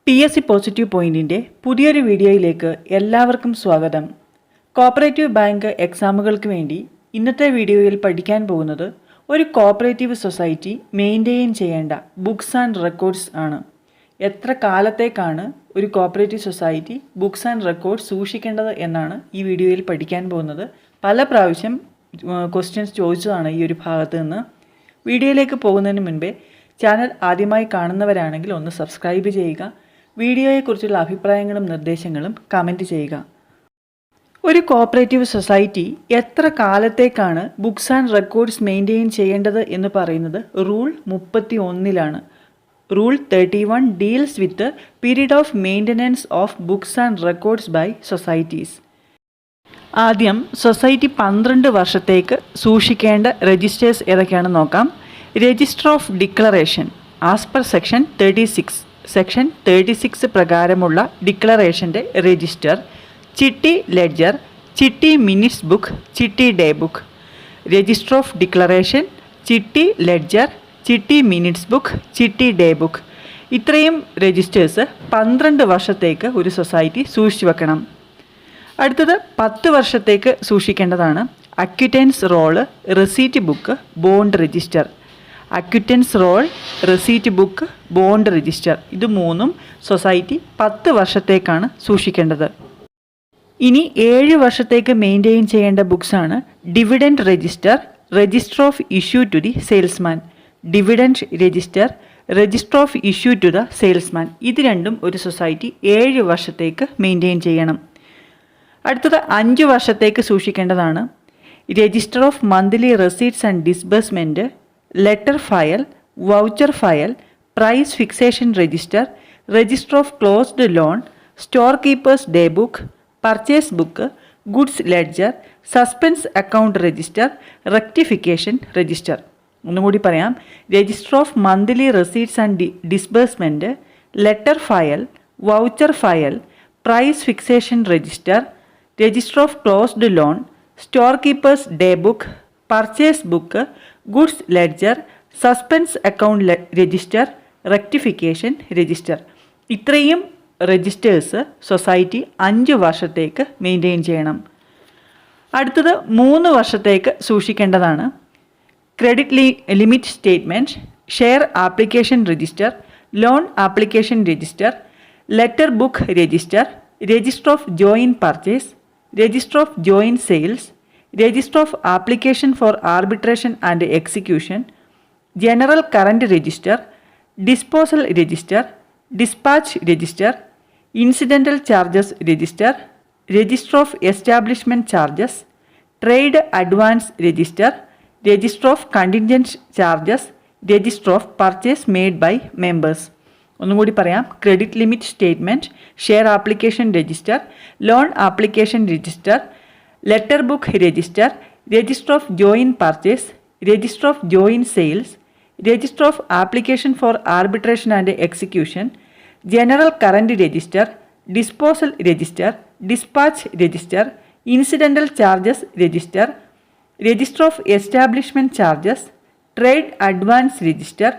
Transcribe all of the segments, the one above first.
PSC positive പോയിന്റിൻ്റെ പുതിയൊരു വീഡിയോയിലേക്ക് എല്ലാവർക്കും സ്വാഗതം. കോഓപ്പറേറ്റീവ് ബാങ്ക് എക്സാമുകൾക്ക് വേണ്ടി ഇന്നത്തെ വീഡിയോയിൽ പഠിക്കാൻ പോകുന്നത് ഒരു കോഓപ്പറേറ്റീവ് സൊസൈറ്റി മെയിൻറ്റെയിൻ ചെയ്യേണ്ട ബുക്സ് ആൻഡ് റെക്കോർഡ്സ് ആണ്. എത്ര കാലത്തേക്കാണ് ഒരു cooperative society books and records സൂക്ഷിക്കേണ്ടത് എന്നാണ് ഈ വീഡിയോയിൽ പഠിക്കാൻ പോകുന്നത്. പല പ്രാവശ്യം ക്വസ്റ്റ്യൻസ് ചോദിച്ചതാണ് ഈ ഒരു ഭാഗത്ത് നിന്ന്. വീഡിയോയിലേക്ക് പോകുന്നതിന് മുൻപേ ചാനൽ ആദ്യമായി കാണുന്നവരാണെങ്കിൽ ഒന്ന് സബ്സ്ക്രൈബ് ചെയ്യുക. വീഡിയോയെക്കുറിച്ചുള്ള അഭിപ്രായങ്ങളും നിർദ്ദേശങ്ങളും കമൻറ്റ് ചെയ്യുക. ഒരു കോഓപ്പറേറ്റീവ് സൊസൈറ്റി എത്ര കാലത്തേക്കാണ് ബുക്സ് ആൻഡ് റെക്കോർഡ്സ് മെയിൻറ്റെയിൻ ചെയ്യേണ്ടത് എന്ന് പറയുന്നത് rule 31 rule 31 deals with period of maintenance of books and records by societies. ആദ്യം സൊസൈറ്റി 12 വർഷത്തേക്ക് സൂക്ഷിക്കേണ്ട രജിസ്റ്റേഴ്സ് ഏതൊക്കെയാണെന്ന് നോക്കാം. Register of declaration as per section 36 പ്രകാരമുള്ള ഡിക്ലറേഷൻ്റെ രജിസ്റ്റർ, ചിട്ടി ലെഡ്ജർ, ചിട്ടി മിനിറ്റ്സ് ബുക്ക്, ചിട്ടി day book. Register of declaration, ചിട്ടി ലെഡ്ജർ, ചിട്ടി മിനിറ്റ്സ് ബുക്ക്, ചിട്ടി ഡേ ബുക്ക്. ഇത്രയും രജിസ്റ്റേഴ്സ് 12 വർഷത്തേക്ക് ഒരു സൊസൈറ്റി സൂക്ഷിച്ചു വെക്കണം. അടുത്തത് 10 വർഷത്തേക്ക് സൂക്ഷിക്കേണ്ടതാണ് acquittance roll, receipt book, bond register. Acquittance roll, receipt book, bond register, ഇത് മൂന്നും സൊസൈറ്റി 10 വർഷത്തേക്കാണ് സൂക്ഷിക്കേണ്ടത്. ഇനി 7 വർഷത്തേക്ക് മെയിൻറ്റെയിൻ ചെയ്യേണ്ട ബുക്സാണ് dividend register, register of issue to the salesman. Dividend register, register of issue to the salesman, ഇത് രണ്ടും ഒരു സൊസൈറ്റി 7 വർഷത്തേക്ക് മെയിൻറ്റെയിൻ ചെയ്യണം. അടുത്തത് 5 വർഷത്തേക്ക് സൂക്ഷിക്കേണ്ടതാണ് register of monthly receipts and disbursement, letter file, voucher file, price fixation register, register of closed loan, store keepers day book, purchase book, goods ledger, suspense account register, rectification register. ഒന്നുകൂടി പറയാം. Register of monthly receipts and disbursement, letter file, voucher file, price fixation register, register of closed loan, store keepers day book, purchase book, goods ledger, suspense account register, rectification register. ഇത്രയും registers society 5 വർഷത്തേക്ക് maintain ചെയ്യണം. അടുത്തത് 3 വർഷത്തേക്ക് സൂക്ഷിക്കേണ്ടതാണ് credit limit statement, share application register, loan application register, letter book register, register of joint purchase, register of joint sales, register of application for arbitration and execution, general current register, disposal register, dispatch register, incidental charges register, register of establishment charges, trade advance register, register of contingent charges, register of purchase made by members. ഒന്നുകൂടി പറയാം. Credit limit statement, share application register, loan application register, letter book register, register of joint purchase, register of joint sales, register of application for arbitration and execution, general current register, disposal register, dispatch register, incidental charges register, register of establishment charges, trade advance register,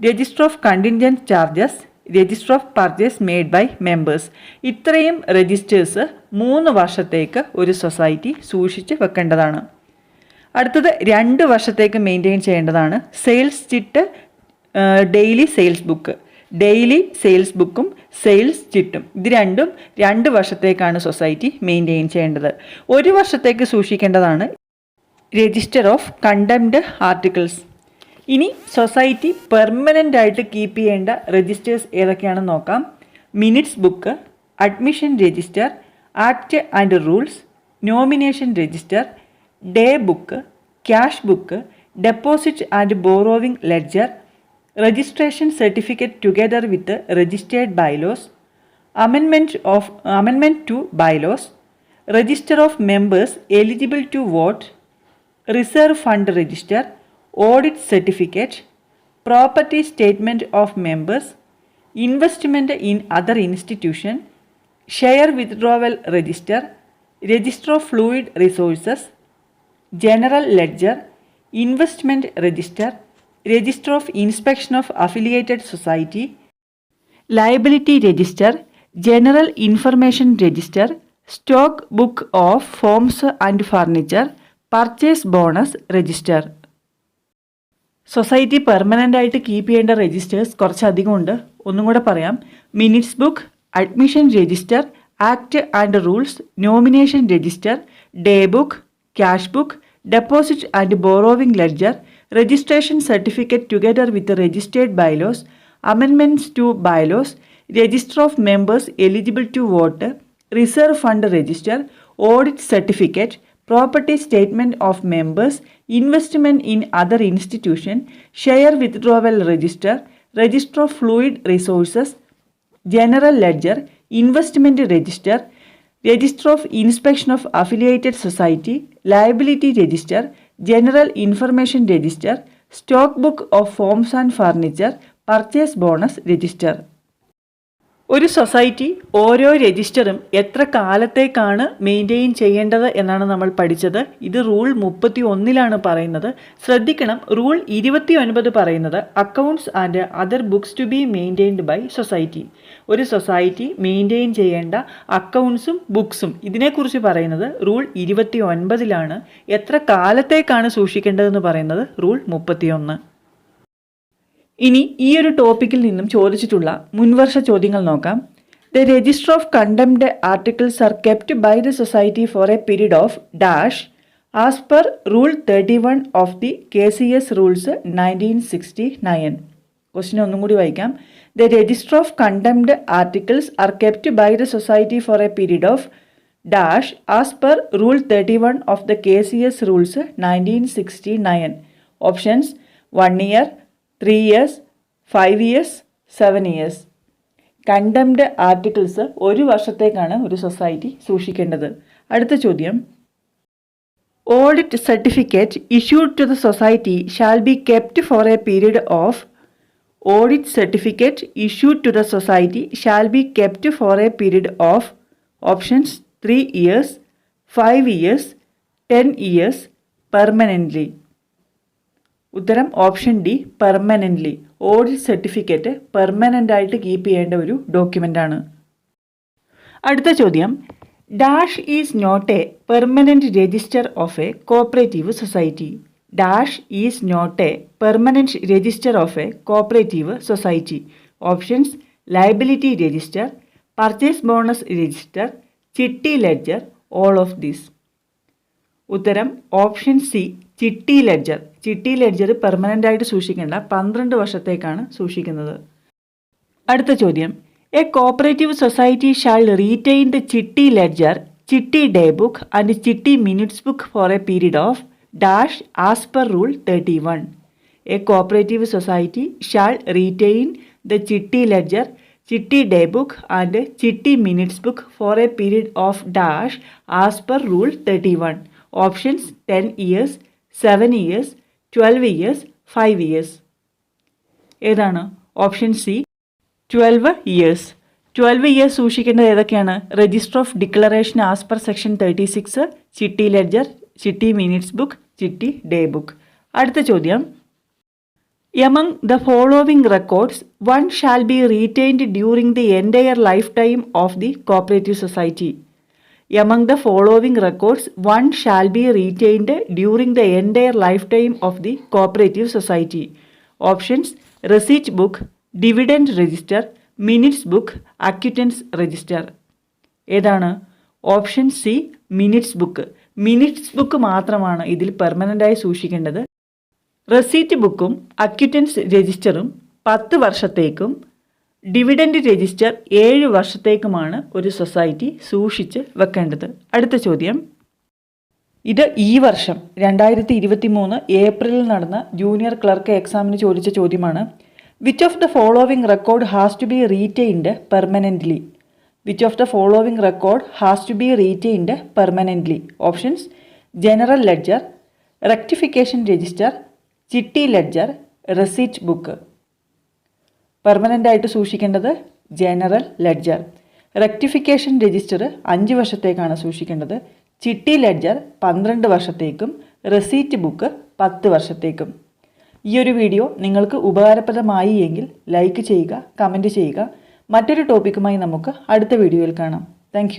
register of contingent charges, register of purchase made by members. ഇത്രയും registers 3 വർഷത്തേക്ക് ഒരു society സൂക്ഷിച്ച് വെക്കേണ്ടതാണ്. അടുത്തത് 2 വർഷത്തേക്ക് maintain ചെയ്യേണ്ടതാണ് sales chit, daily sales book. Daily sales ബുക്കും sales ചിട്ടും, ഇത് രണ്ടും 2 വർഷത്തേക്കാണ് സൊസൈറ്റി മെയിൻറ്റെയിൻ ചെയ്യേണ്ടത്. 1 വർഷത്തേക്ക് സൂക്ഷിക്കേണ്ടതാണ് രജിസ്റ്റർ ഓഫ് കണ്ടംപ്റ്റ് ആർട്ടിക്കിൾസ്. ഇനി സൊസൈറ്റി പെർമനൻ്റ് ആയിട്ട് കീപ്പ് ചെയ്യേണ്ട രജിസ്റ്റേഴ്സ് ഏതൊക്കെയാണെന്ന് നോക്കാം. Minutes book, admission register, act and rules, nomination register, day book, cash book, deposit and borrowing ledger, registration certificate together with registered bylaws, amendment to bylaws, register of members eligible to vote, reserve fund register, audit certificate, property statement of members, investment in other institution, share withdrawal register, register of fluid resources, general ledger, investment register, register of inspection of affiliated society, liability register, general information register, stock book of forms and furniture, purchase bonus register. Society permanent ആയിട്ട് keep ചെയ്യേണ്ട registers കുറച്ചധികം ഉണ്ട്. ഒന്നും കൂടെ പറയാം. Minutes book, admission register, act and rules, nomination register, day book, cash book, deposit and borrowing ledger, registration certificate together with the registered bylaws, amendments to bylaws, register of members eligible to vote, reserve fund register, audit certificate, property statement of members, investment in other institution, share withdrawal register, register of fluid resources, general ledger, investment register, register of inspection of affiliated society, liability register, general information register, stock book of forms and furniture, purchase bonus register. ഒരു society ഓരോ രജിസ്റ്ററും എത്ര കാലത്തേക്കാണ് maintain ചെയ്യേണ്ടത് എന്നാണ് നമ്മൾ പഠിച്ചത്. ഇത് rule 31 പറയുന്നത്. ശ്രദ്ധിക്കണം, റൂൾ 29 പറയുന്നത് accounts and other books to be maintained by society. ഒരു സൊസൈറ്റി മെയിൻറ്റെയിൻ ചെയ്യേണ്ട അക്കൗണ്ട്സും ബുക്സും ഇതിനെക്കുറിച്ച് പറയുന്നത് റൂൾ 29. എത്ര കാലത്തേക്കാണ് സൂക്ഷിക്കേണ്ടതെന്ന് പറയുന്നത് റൂൾ 31. ഇനി ഈ ഒരു ടോപ്പിക്കിൽ നിന്നും ചോദിച്ചിട്ടുള്ള മുൻവർഷ ചോദ്യങ്ങൾ നോക്കാം. The register of contempt articles are kept by the society for a period of dash as per rule 31 of the KCS rules 1969. Question ഒന്നും കൂടി വായിക്കാം. The register of contempt articles are kept by the society for a period of dash as per rule 31 of the KCS rules 1969. Options 1 year, 3 years, 5 years, 7 years. Contempt articles ഒരു വർഷത്തേക്കാണ് ഒരു society സൂക്ഷിക്കേണ്ടത്. അടുത്ത ചോദ്യം, audit certificate issued to the society shall be kept for a period of. Audit certificate issued to the society shall be kept for a period of. Options 3 years, 5 years, 10 years, permanently. ഉത്തരം option D, permanently. Audit certificate permanent ആയിട്ട് keep ചെയ്യേണ്ട ഒരു ഡോക്യുമെൻ്റാണ്. അടുത്ത ചോദ്യം, dash is not a permanent register of a cooperative society. Dash is not a permanent register of a cooperative society. Options liability register, purchase bonus register, ചിട്ടി ledger, all of this. ഉത്തരം option C, ചിട്ടി ledger. ചിട്ടി ledger permanent ആയിട്ട് സൂക്ഷിക്കേണ്ട 12 വർഷത്തേക്കാണ് സൂക്ഷിക്കുന്നത്. അടുത്ത ചോദ്യം, A cooperative society shall retain the ചിട്ടി ലെഡ്ജർ, ചിട്ടി ഡേ ബുക്ക് ആൻഡ് ചിട്ടി minutes book for a period of dash as per rule 31. A cooperative society shall retain the ചിട്ടി ലെഡ്ജർ, ചിട്ടി ഡേ ബുക്ക് ആൻഡ് ചിട്ടി minutes book for a period of dash as per rule 31. Options 10 years, 7 years, 12 years, 5 years. ഏതാണ്? Option C, 12 years. 12 years സൂക്ഷിക്കേണ്ടത് ഏതൊക്കെയാണ്? Register of declaration as per section 36, ചിട്ടി ledger, ചിട്ടി minutes book, ചിട്ടി day book. അടുത്ത ചോദ്യം, among the following records one shall be retained during the entire lifetime of the cooperative society. Among the following records one shall be retained during the entire lifetime of the cooperative society. Options receipt book, dividend register, minutes book, acquittance register. ഏതാണ്? Option C, minutes book. Minutes book മാത്രമാണ് ഇതിൽ പെർമനൻ്റായി സൂക്ഷിക്കേണ്ടത്. Receipt ബുക്കും അക്വിറ്റൻസ് രജിസ്റ്ററും 10 വർഷത്തേക്കും dividend register 7 വർഷത്തേക്കുമാണ് ഒരു society സൂക്ഷിച്ച് വെക്കേണ്ടത്. അടുത്ത ചോദ്യം, ഇത് ഈ വർഷം 2023 ഏപ്രിലിൽ നടന്ന ജൂനിയർ ക്ലർക്ക് എക്സാമിന് ചോദിച്ച ചോദ്യമാണ്. Which of the following record has to be retained permanently? Which of the following record has to be retained permanently? Options general ledger, rectification register, ചിട്ടി ലെഡ്ജർ, റെസീറ്റ് ബുക്ക്. പെർമനൻ്റ് ആയിട്ട് സൂക്ഷിക്കേണ്ടത് general ledger. Rectification register 5 വർഷത്തേക്കാണ് സൂക്ഷിക്കേണ്ടത്. ചിട്ടി ledger 12 വർഷത്തേക്കും receipt book 10 വർഷത്തേക്കും. ഈ ഒരു video നിങ്ങൾക്ക് ഉപകാരപ്രദമായി എങ്കിൽ ലൈക്ക് ചെയ്യുക, കമൻറ്റ് ചെയ്യുക. മറ്റൊരു ടോപ്പിക്കുമായി നമുക്ക് അടുത്ത വീഡിയോയിൽ കാണാം. താങ്ക്